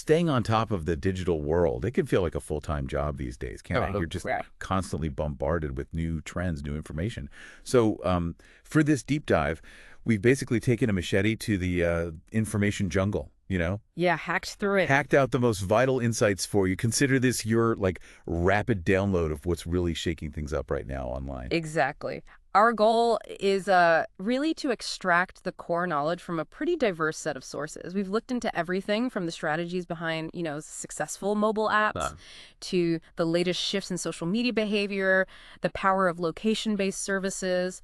staying on top of the digital world, it can feel like a full-time job these days, can't it? Oh, You're just yeah. constantly bombarded with new trends, new information. So for this deep dive, we've basically taken a machete to the information jungle, Yeah, hacked through it. hacked out the most vital insights for you. Consider this your rapid download of what's really shaking things up right now online. Exactly. Our goal is really to extract the core knowledge from a pretty diverse set of sources. We've looked into everything from the strategies behind, successful mobile apps to the latest shifts in social media behavior, the power of location-based services,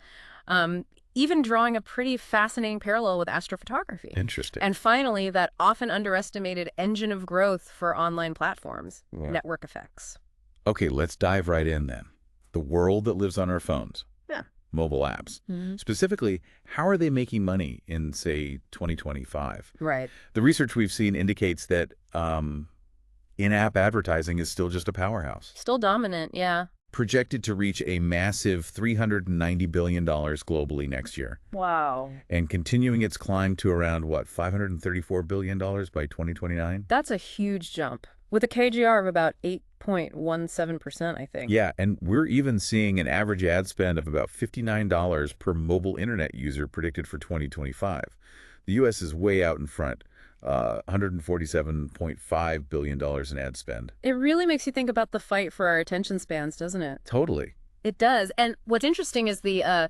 even drawing a pretty fascinating parallel with astrophotography. Interesting. And finally, that often underestimated engine of growth for online platforms, network effects. Okay, let's dive right in then. The world that lives on our phones. Yeah. Mobile apps. Mm-hmm. Specifically, how are they making money in, say, 2025? Right. The research we've seen indicates that in-app advertising is still just a powerhouse. Still dominant, yeah. Projected to reach a massive $390 billion globally next year. Wow. And continuing its climb to around, $534 billion by 2029? That's a huge jump, with a KGR of about 8.17%, I think. Yeah, and we're even seeing an average ad spend of about $59 per mobile internet user predicted for 2025. The U.S. is way out in front. $147.5 billion in ad spend. It really makes you think about the fight for our attention spans, doesn't it? Totally. It does. And what's interesting is the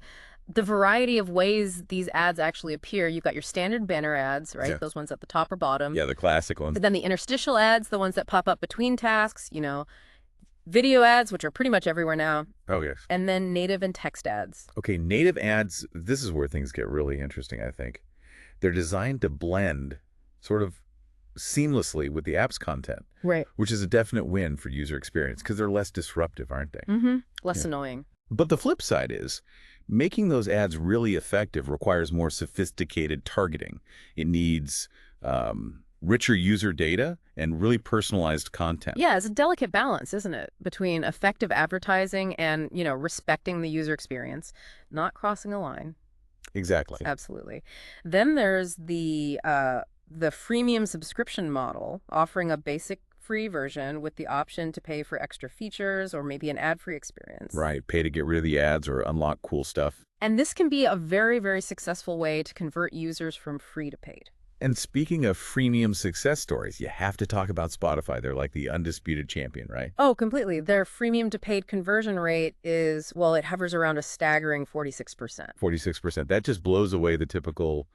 variety of ways these ads actually appear. You've got your standard banner ads, right? Yeah. Those ones at the top or bottom. Yeah, the classic ones. But then the interstitial ads, the ones that pop up between tasks, video ads, which are pretty much everywhere now. Oh, yes. And then native and text ads. Okay, native ads, this is where things get really interesting, I think. They're designed to blend sort of seamlessly with the app's content, Right. which is a definite win for user experience because they're less disruptive, aren't they? Mm-hmm. Less annoying. But the flip side is making those ads really effective requires more sophisticated targeting. It needs richer user data and really personalized content. Yeah, it's a delicate balance, isn't it? Between effective advertising and, respecting the user experience, not crossing a line. Exactly. Absolutely. Then there's the freemium subscription model, offering a basic free version with the option to pay for extra features or maybe an ad-free experience. Right. Pay to get rid of the ads or unlock cool stuff. And this can be a very, very successful way to convert users from free to paid. And speaking of freemium success stories, you have to talk about Spotify. They're like the undisputed champion, right? Oh, completely. Their freemium to paid conversion rate is, it hovers around a staggering 46%. 46%. That just blows away the typical,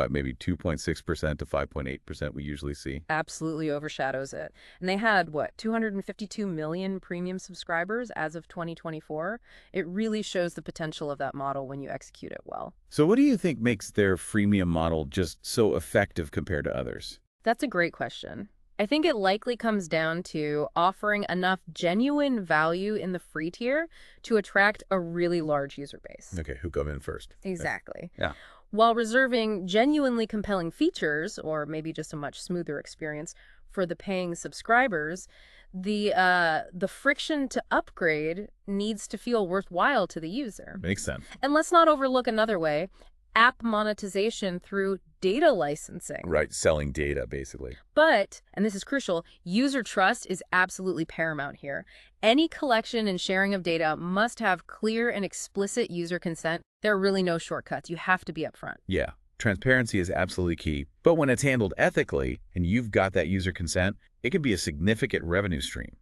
maybe 2.6% to 5.8% we usually see. Absolutely overshadows it. And they had, 252 million premium subscribers as of 2024. It really shows the potential of that model when you execute it well. So what do you think makes their freemium model just so effective compared to others? That's a great question. I think it likely comes down to offering enough genuine value in the free tier to attract a really large user base. Okay, who come in first? Exactly. Yeah. While reserving genuinely compelling features, or maybe just a much smoother experience for the paying subscribers, the friction to upgrade needs to feel worthwhile to the user. Makes sense. And let's not overlook another way, app monetization through data licensing. Right, selling data, basically. But, and this is crucial, user trust is absolutely paramount here. Any collection and sharing of data must have clear and explicit user consent. There are really no shortcuts. You have to be upfront. Yeah, transparency is absolutely key. But when it's handled ethically and you've got that user consent, it can be a significant revenue stream.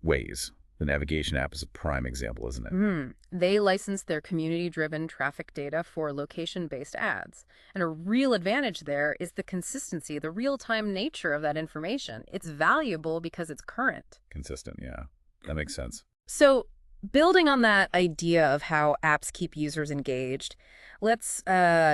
Waze, the navigation app, is a prime example, isn't it? They license their community-driven traffic data for location-based ads. And a real advantage there is the consistency, the real-time nature of that information. It's valuable because it's current. Consistent, yeah. That makes sense. So building on that idea of how apps keep users engaged, let's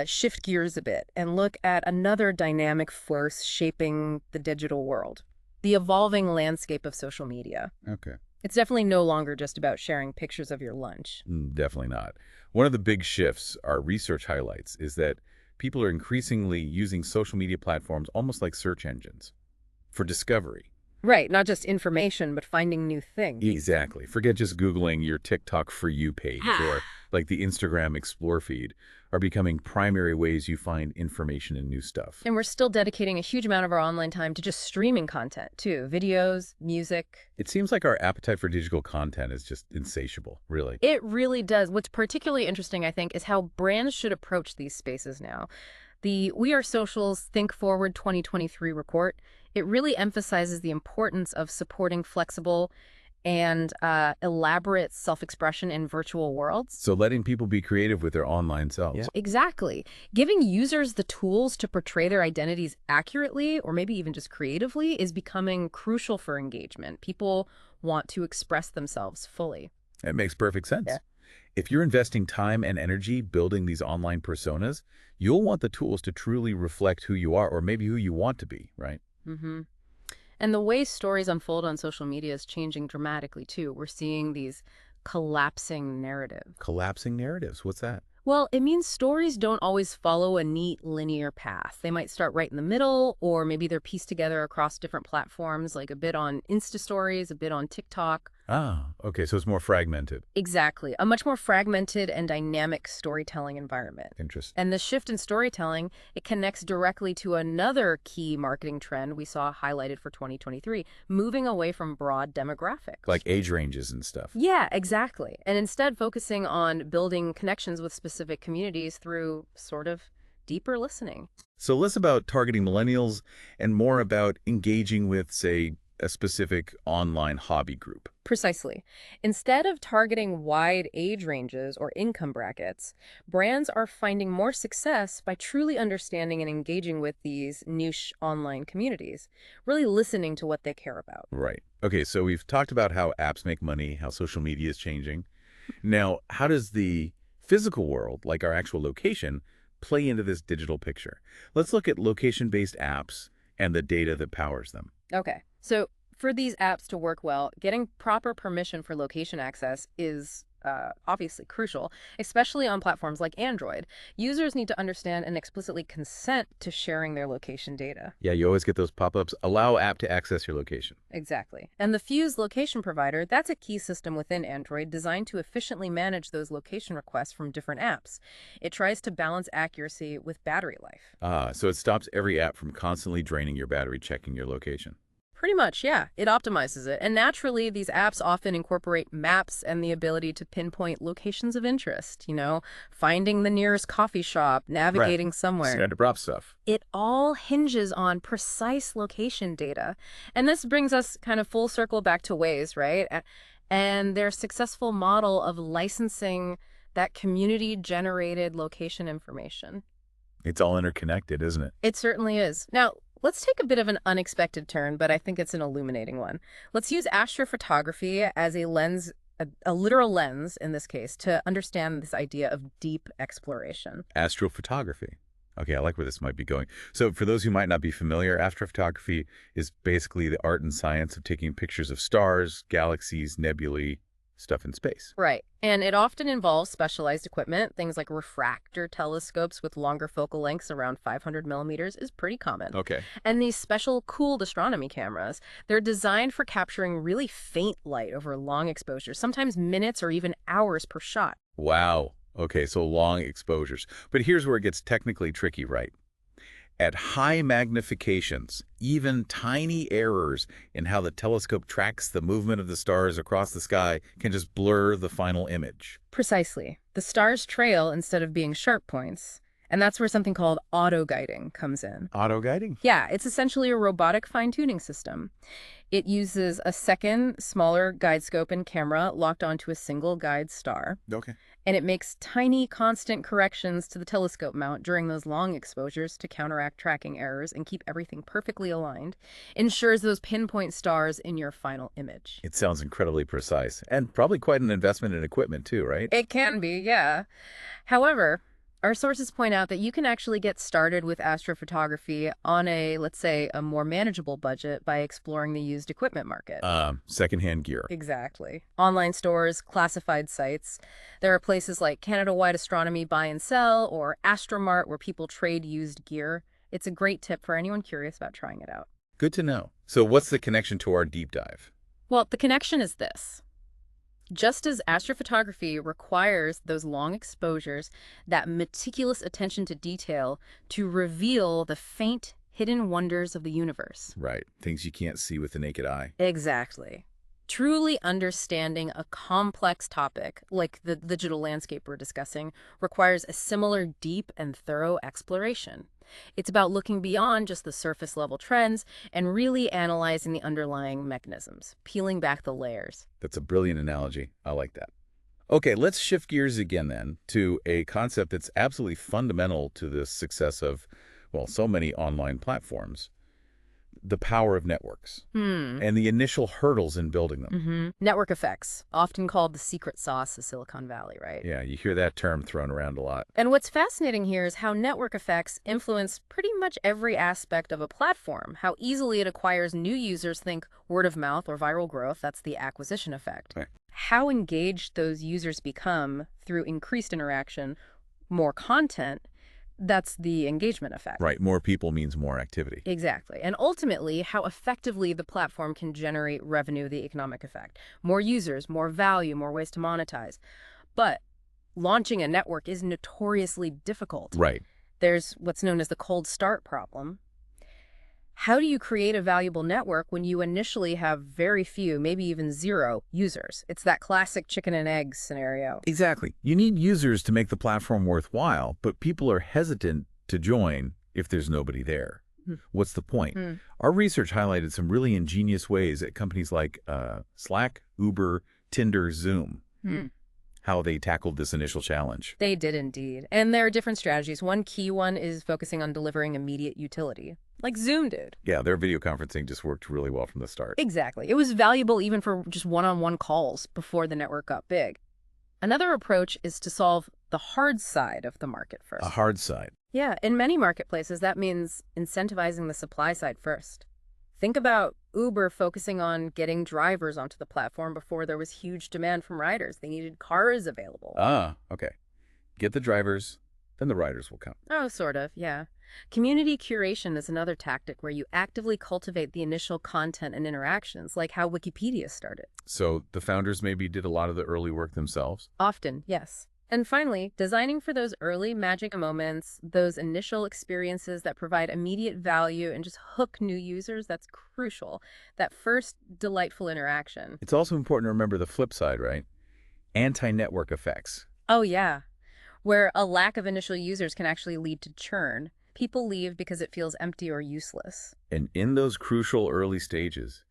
shift gears a bit and look at another dynamic force shaping the digital world, the evolving landscape of social media. Okay. It's definitely no longer just about sharing pictures of your lunch. Definitely not. One of the big shifts our research highlights is that people are increasingly using social media platforms almost like search engines for discovery. Right, not just information, but finding new things. Exactly. Forget just Googling your TikTok For You page or like the Instagram Explore feed, are becoming primary ways you find information and new stuff. And we're still dedicating a huge amount of our online time to just streaming content, too. Videos, music. It seems like our appetite for digital content is just insatiable, really. It really does. What's particularly interesting, I think, is how brands should approach these spaces now. The We Are Social's Think Forward 2023 report, it really emphasizes the importance of supporting flexible and elaborate self-expression in virtual worlds. So letting people be creative with their online selves. Yeah. Exactly. Giving users the tools to portray their identities accurately, or maybe even just creatively, is becoming crucial for engagement. People want to express themselves fully. It makes perfect sense. Yeah. If you're investing time and energy building these online personas, you'll want the tools to truly reflect who you are or maybe who you want to be, right? Mm-hmm. And the way stories unfold on social media is changing dramatically, too. We're seeing these collapsing narratives. Collapsing narratives. What's that? Well, it means stories don't always follow a neat linear path. They might start right in the middle, or maybe they're pieced together across different platforms, like a bit on Insta Stories, a bit on TikTok. Ah, okay, so it's more fragmented. Exactly. A much more fragmented and dynamic storytelling environment. Interesting. And the shift in storytelling, it connects directly to another key marketing trend we saw highlighted for 2023, moving away from broad demographics. Like age ranges and stuff. Yeah, exactly. And instead focusing on building connections with specific communities through sort of deeper listening. So less about targeting millennials and more about engaging with, say, a specific online hobby group. Precisely. Instead of targeting wide age ranges or income brackets, brands are finding more success by truly understanding and engaging with these niche online communities, really listening to what they care about. Right. Okay, so we've talked about how apps make money, how social media is changing. Now, how does the physical world, like our actual location, play into this digital picture? Let's look at location-based apps and the data that powers them. Okay. So for these apps to work well, getting proper permission for location access is obviously crucial, especially on platforms like Android. Users need to understand and explicitly consent to sharing their location data. Yeah, you always get those pop-ups, allow app to access your location. Exactly. And the Fuse location provider, that's a key system within Android designed to efficiently manage those location requests from different apps. It tries to balance accuracy with battery life. Ah, so it stops every app from constantly draining your battery checking your location. Pretty much, yeah. It optimizes it. And naturally, these apps often incorporate maps and the ability to pinpoint locations of interest, finding the nearest coffee shop, navigating somewhere. Standard prop stuff. It all hinges on precise location data. And this brings us kind of full circle back to Waze, right? And their successful model of licensing that community-generated location information. It's all interconnected, isn't it? It certainly is. Now, let's take a bit of an unexpected turn, but I think it's an illuminating one. Let's use astrophotography as a lens, a literal lens in this case, to understand this idea of deep exploration. Astrophotography. Okay, I like where this might be going. So for those who might not be familiar, astrophotography is basically the art and science of taking pictures of stars, galaxies, nebulae, stuff in space. Right. And it often involves specialized equipment. Things like refractor telescopes with longer focal lengths around 500 millimeters is pretty common. Okay. And these special cooled astronomy cameras, they're designed for capturing really faint light over long exposures, sometimes minutes or even hours per shot. Wow. Okay, so long exposures. But here's where it gets technically tricky, right? At high magnifications, even tiny errors in how the telescope tracks the movement of the stars across the sky can just blur the final image. Precisely. The stars trail instead of being sharp points. And that's where something called auto-guiding comes in. Auto-guiding? Yeah, it's essentially a robotic fine-tuning system. It uses a second, smaller guide scope and camera locked onto a single guide star. Okay. And it makes tiny, constant corrections to the telescope mount during those long exposures to counteract tracking errors and keep everything perfectly aligned. Ensures those pinpoint stars in your final image. It sounds incredibly precise, and probably quite an investment in equipment too, right? It can be, yeah. However, our sources point out that you can actually get started with astrophotography on let's say, a more manageable budget by exploring the used equipment market. Secondhand gear. Exactly. Online stores, classified sites. There are places like Canada-wide Astronomy Buy and Sell or Astromart where people trade used gear. It's a great tip for anyone curious about trying it out. Good to know. So what's the connection to our deep dive? Well, the connection is this. Just as astrophotography requires those long exposures, that meticulous attention to detail to reveal the faint, hidden wonders of the universe. Right. Things you can't see with the naked eye. Exactly. Truly understanding a complex topic, like the digital landscape we're discussing, requires a similar deep and thorough exploration. It's about looking beyond just the surface level trends and really analyzing the underlying mechanisms, peeling back the layers. That's a brilliant analogy. I like that. Okay, let's shift gears again then to a concept that's absolutely fundamental to the success of, well, so many online platforms, the power of networks and the initial hurdles in building them. Network effects, often called the secret sauce of Silicon Valley, right? Yeah, you hear that term thrown around a lot. And what's fascinating here is how network effects influence pretty much every aspect of a platform, how easily it acquires new users. Think word of mouth or viral growth, that's the acquisition effect. Right. How engaged those users become through increased interaction, more content, that's the engagement effect. Right, more people means more activity. Exactly. And ultimately, how effectively the platform can generate revenue, the economic effect. More users, more value, more ways to monetize. But launching a network is notoriously difficult. Right. There's what's known as the cold start problem. How do you create a valuable network when you initially have very few, maybe even zero, users? It's that classic chicken and egg scenario. Exactly. You need users to make the platform worthwhile, but people are hesitant to join if there's nobody there. What's the point? Our research highlighted some really ingenious ways at companies like Slack, Uber, Tinder, Zoom, how they tackled this initial challenge. They did indeed. And there are different strategies. One key one is focusing on delivering immediate utility, like Zoom did. Yeah, their video conferencing just worked really well from the start. Exactly. It was valuable even for just one-on-one calls before the network got big. Another approach is to solve the hard side of the market first. A hard side. Yeah, in many marketplaces, that means incentivizing the supply side first. Think about Uber focusing on getting drivers onto the platform before there was huge demand from riders. They needed cars available. Ah, okay. Get the drivers, then the riders will come. Oh, sort of, yeah. Community curation is another tactic where you actively cultivate the initial content and interactions, like how Wikipedia started. So the founders maybe did a lot of the early work themselves? Often, yes. And finally, designing for those early magic moments, those initial experiences that provide immediate value and just hook new users, that's crucial. That first delightful interaction. It's also important to remember the flip side, right? Anti-network effects. Oh, yeah. Where a lack of initial users can actually lead to churn. People leave because it feels empty or useless. And in those crucial early stages,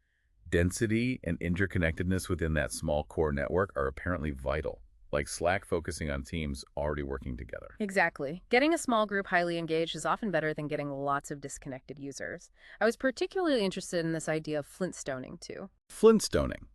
density and interconnectedness within that small core network are apparently vital. Like Slack focusing on teams already working together. Exactly. Getting a small group highly engaged is often better than getting lots of disconnected users. I was particularly interested in this idea of Flintstoning, too. Flintstoning,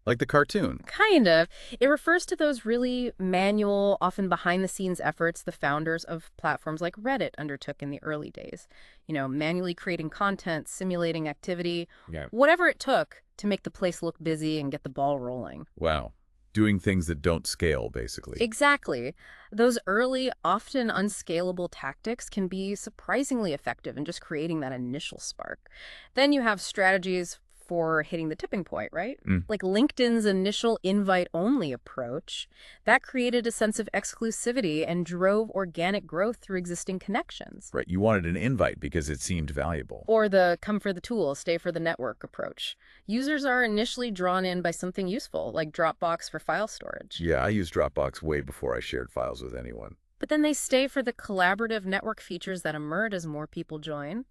like the cartoon. Kind of. It refers to those really manual, often behind-the-scenes efforts the founders of platforms like Reddit undertook in the early days. You know, manually creating content, simulating activity, whatever it took to make the place look busy and get the ball rolling. Wow. Doing things that don't scale, basically. Exactly. Those early, often unscalable tactics can be surprisingly effective in just creating that initial spark. Then you have strategies for hitting the tipping point, right? Like LinkedIn's initial invite-only approach, that created a sense of exclusivity and drove organic growth through existing connections. Right, you wanted an invite because it seemed valuable. Or the come for the tool, stay for the network approach. Users are initially drawn in by something useful, like Dropbox for file storage. Yeah, I used Dropbox way before I shared files with anyone. But then they stay for the collaborative network features that emerge as more people join.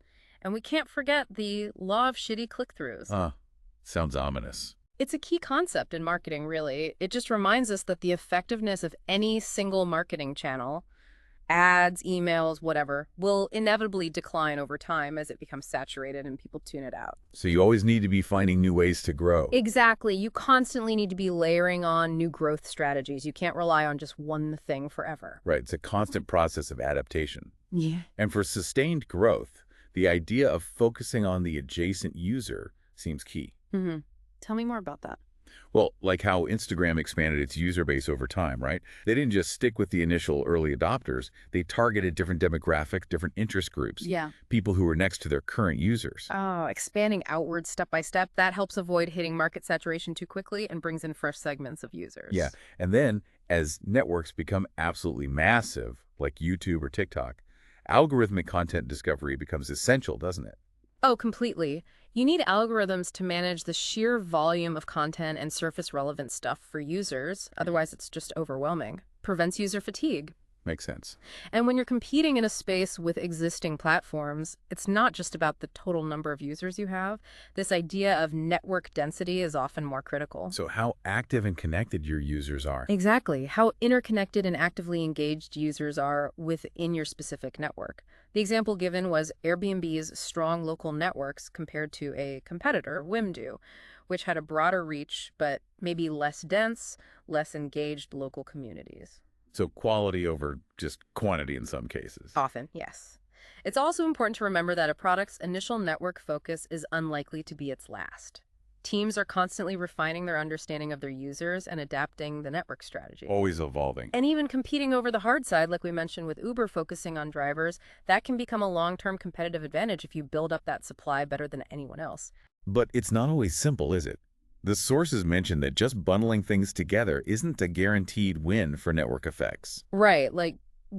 And we can't forget the law of shitty click-throughs. Sounds ominous. It's a key concept in marketing, really. It just reminds us that the effectiveness of any single marketing channel, ads, emails, whatever, will inevitably decline over time as it becomes saturated and people tune it out. So you always need to be finding new ways to grow. Exactly. You constantly need to be layering on new growth strategies. You can't rely on just one thing forever. Right, it's a constant process of adaptation. Yeah. And for sustained growth, the idea of focusing on the adjacent user seems key. Tell me more about that. Well, like how Instagram expanded its user base over time, right? They didn't just stick with the initial early adopters. They targeted different demographic, different interest groups, Yeah. people who were next to their current users. Oh, expanding outward step by step, that helps avoid hitting market saturation too quickly and brings in fresh segments of Yeah. users. And then as networks become absolutely massive, like YouTube or TikTok, algorithmic content discovery becomes essential, doesn't it? Oh, completely. You need algorithms to manage the sheer volume of content and surface relevant stuff for users. Otherwise, it's just overwhelming. Prevents user fatigue. Makes sense. And when you're competing in a space with existing platforms, it's not just about the total number of users you have. This idea of network density is often more critical. So how active and connected your users are. Exactly. How interconnected and actively engaged users are within your specific network. The example given was Airbnb's strong local networks compared to a competitor, Wimdu, which had a broader reach but maybe less dense, less engaged local communities. So quality over just quantity in some cases. Often, yes. It's also important to remember that a product's initial network focus is unlikely to be its last. Teams are constantly refining their understanding of their users and adapting the network strategy. Always evolving. And even competing over the hard side, like we mentioned with Uber focusing on drivers, that can become a long-term competitive advantage if you build up that supply better than anyone else. But it's not always simple, is it? The sources mention that just bundling things together isn't a guaranteed win for network effects. Right, like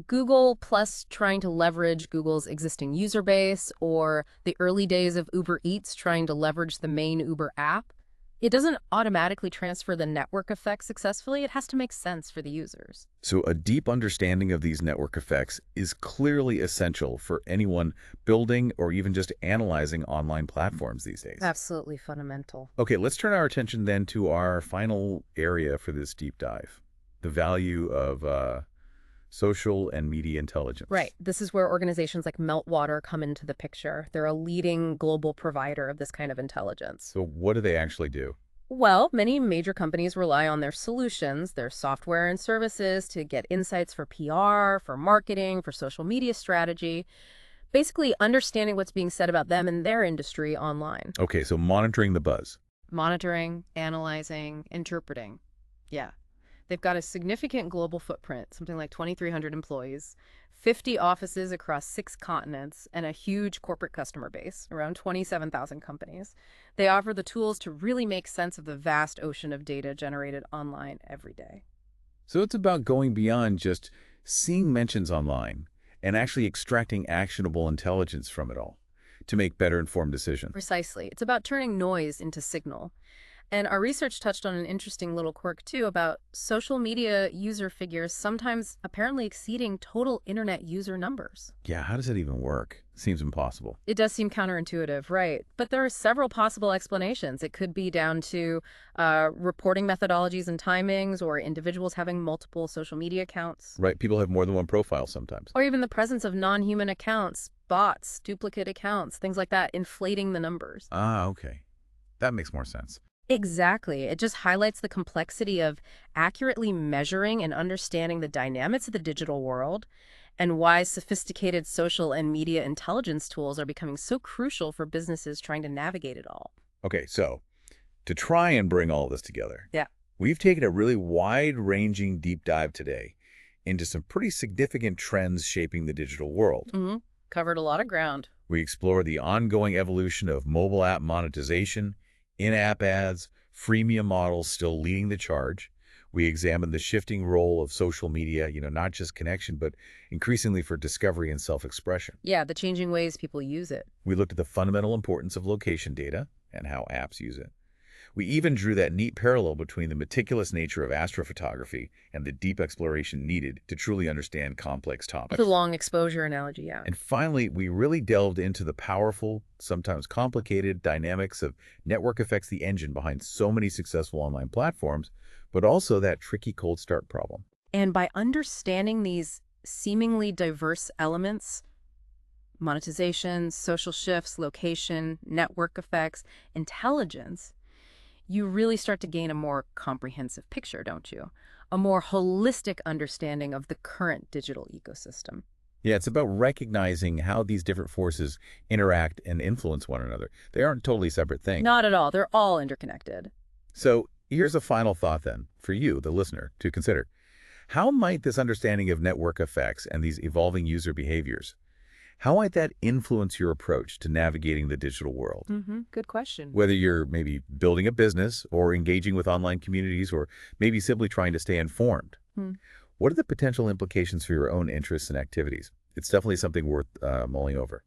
Google Plus trying to leverage Google's existing user base, or the early days of Uber Eats trying to leverage the main Uber app. It doesn't automatically transfer the network effect successfully. It has to make sense for the users. So a deep understanding of these network effects is clearly essential for anyone building or even just analyzing online platforms these days. Absolutely fundamental. Okay, let's turn our attention then to our final area for this deep dive, the value of social and media intelligence. Right. This is where organizations like Meltwater come into the picture. They're a leading global provider of this kind of intelligence. So what do they actually do? Well, many major companies rely on their solutions, their software and services to get insights for PR, for marketing, for social media strategy, basically understanding what's being said about them and their industry online. Okay, so monitoring the buzz. Monitoring, analyzing, interpreting. Yeah. They've got a significant global footprint, something like 2,300 employees, 50 offices across 6 continents, and a huge corporate customer base, around 27,000 companies. They offer the tools to really make sense of the vast ocean of data generated online every day. So it's about going beyond just seeing mentions online and actually extracting actionable intelligence from it all to make better informed decisions. Precisely. It's about turning noise into signal. And our research touched on an interesting little quirk, too, about social media user figures sometimes apparently exceeding total internet user numbers. Yeah, how does that even work? Seems impossible. It does seem counterintuitive, right? But there are several possible explanations. It could be down to reporting methodologies and timings, or individuals having multiple social media accounts. Right, people have more than one profile sometimes. Or even the presence of non-human accounts, bots, duplicate accounts, things like that, inflating the numbers. Ah, okay. That makes more sense. Exactly. It just highlights the complexity of accurately measuring and understanding the dynamics of the digital world and why sophisticated social and media intelligence tools are becoming so crucial for businesses trying to navigate it all. Okay, so to try and bring all this together, Yeah. we've taken a really wide-ranging deep dive today into some pretty significant trends shaping the digital world. Covered a lot of ground. We explore the ongoing evolution of mobile app monetization, in-app ads, freemium models still leading the charge. We examine the shifting role of social media, not just connection, but increasingly for discovery and self-expression. Yeah, the changing ways people use it. We looked at the fundamental importance of location data and how apps use it. We even drew that neat parallel between the meticulous nature of astrophotography and the deep exploration needed to truly understand complex topics. The long exposure analogy, yeah. And finally, we really delved into the powerful, sometimes complicated dynamics of network effects, the engine behind so many successful online platforms, but also that tricky cold start problem. And by understanding these seemingly diverse elements, monetization, social shifts, location, network effects, intelligence, you really start to gain a more comprehensive picture, don't you? A more holistic understanding of the current digital ecosystem. Yeah, it's about recognizing how these different forces interact and influence one another. They aren't totally separate things. Not at all. They're all interconnected. So Here's a final thought then, for you, the listener, to consider. How might this understanding of network effects and these evolving user behaviors, how might that influence your approach to navigating the digital world? Good question. Whether you're maybe building a business or engaging with online communities or maybe simply trying to stay informed, Hmm. what are the potential implications for your own interests and activities? It's definitely something worth mulling over.